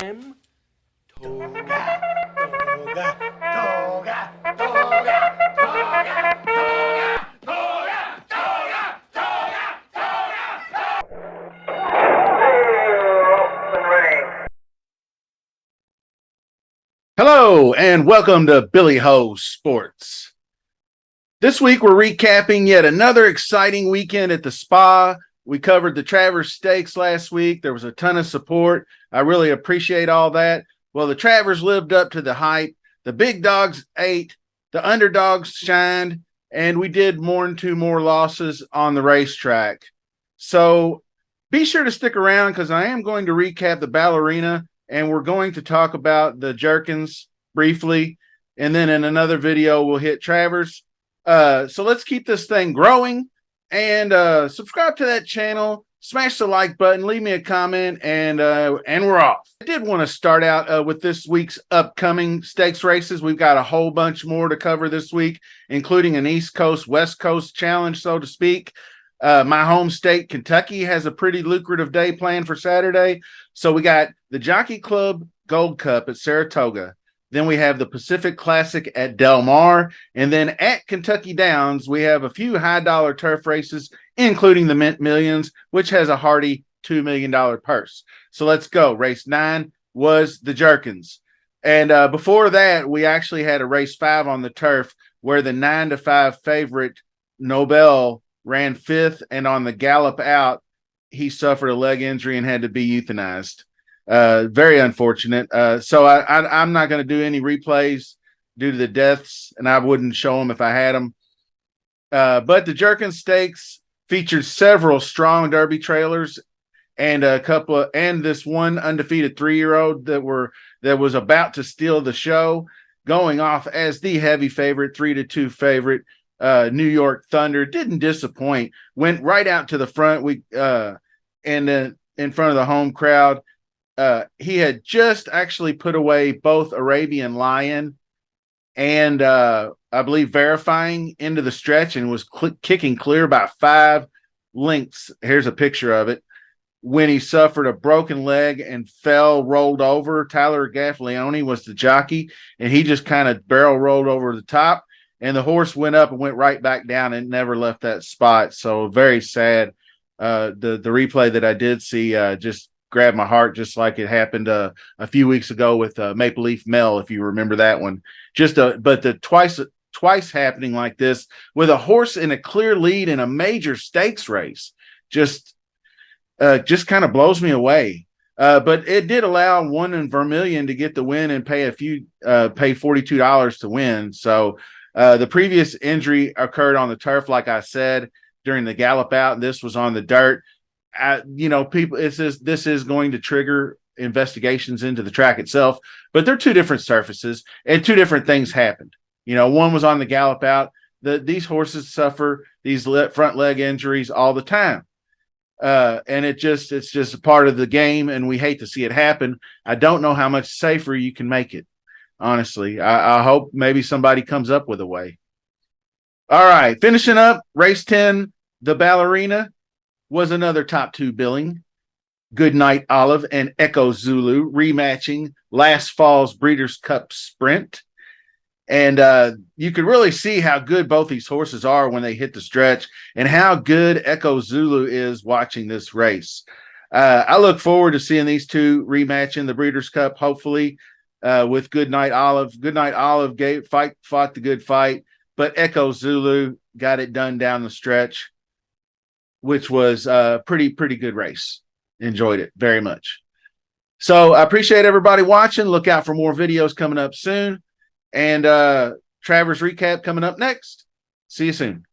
Toga, toga, toga, toga, toga, toga, toga, toga, toga, toga. Hello and welcome to Billy Ho Sports. This week we're recapping yet another exciting weekend at the spa. We covered the Travers Stakes last week. There was a ton of support. I really appreciate all that. Well, the Travers lived up to the hype. The big dogs ate, the underdogs shined, and we did mourn two more losses on the racetrack. So be sure to stick around because I am going to recap the ballerina and we're going to talk about the Jerkins briefly. And then in another video, we'll hit Travers. So let's keep this thing growing and subscribe to that channel. Smash the like button, leave me a comment, and we're off. I did want to start out with this week's upcoming stakes races. We've got a whole bunch more to cover this week, including an East Coast, West Coast challenge, so to speak. My home state, Kentucky, has a pretty lucrative day planned for Saturday. So we got the Jockey Club Gold Cup at Saratoga. Then we have the Pacific Classic at Del Mar. And then at Kentucky Downs, we have a few high-dollar turf races, including the Mint Millions, which has a hearty $2 million purse. So let's go. Race 9 was the Jerkins. And before that, we actually had a race 5 on the turf where the 9-5 favorite Nobel ran 5th, and on the gallop out, he suffered a leg injury and had to be euthanized. Very unfortunate. So I'm not going to do any replays due to the deaths, and I wouldn't show them if I had them. But the Jerkins Stakes featured several strong Derby trailers and a couple of, and this one undefeated 3-year-old that was about to steal the show, going off as the heavy favorite, 3-2 favorite. New York Thunder didn't disappoint, went right out to the front. And in front of the home crowd. He had just actually put away both Arabian Lion and I believe Verifying into the stretch and was kicking clear by 5 lengths. Here's a picture of it. When he suffered a broken leg and rolled over. Tyler Gaffalione was the jockey, and he just kind of barrel rolled over the top. And the horse went up and went right back down and never left that spot. So very sad. The replay that I did see just grabbed my heart, just like it happened a few weeks ago with Maple Leaf Mel, if you remember that one. But the twice happening like this with a horse in a clear lead in a major stakes race just kind of blows me away. But it did allow one in Vermilion to get the win and pay $42 to win. So the previous injury occurred on the turf, like I said, during the gallop out. This was on the dirt. People, this is going to trigger investigations into the track itself, but they're two different surfaces and two different things happened. One was on the gallop out. These horses suffer these front leg injuries all the time. And it's just a part of the game, and we hate to see it happen. I don't know how much safer you can make it. Honestly, I hope maybe somebody comes up with a way. All right, finishing up race 10, the ballerina was another top 2 billing. Goodnight Olive and Echo Zulu rematching last fall's Breeders' Cup Sprint. And you could really see how good both these horses are when they hit the stretch and how good Echo Zulu is watching this race. I look forward to seeing these two rematch in the Breeders' Cup, hopefully. With Goodnight Olive. Goodnight Olive fought the good fight, but Echo Zulu got it done down the stretch, which was a pretty good race. Enjoyed it very much. So I appreciate everybody watching. Look out for more videos coming up soon. And Travers recap coming up next. See you soon.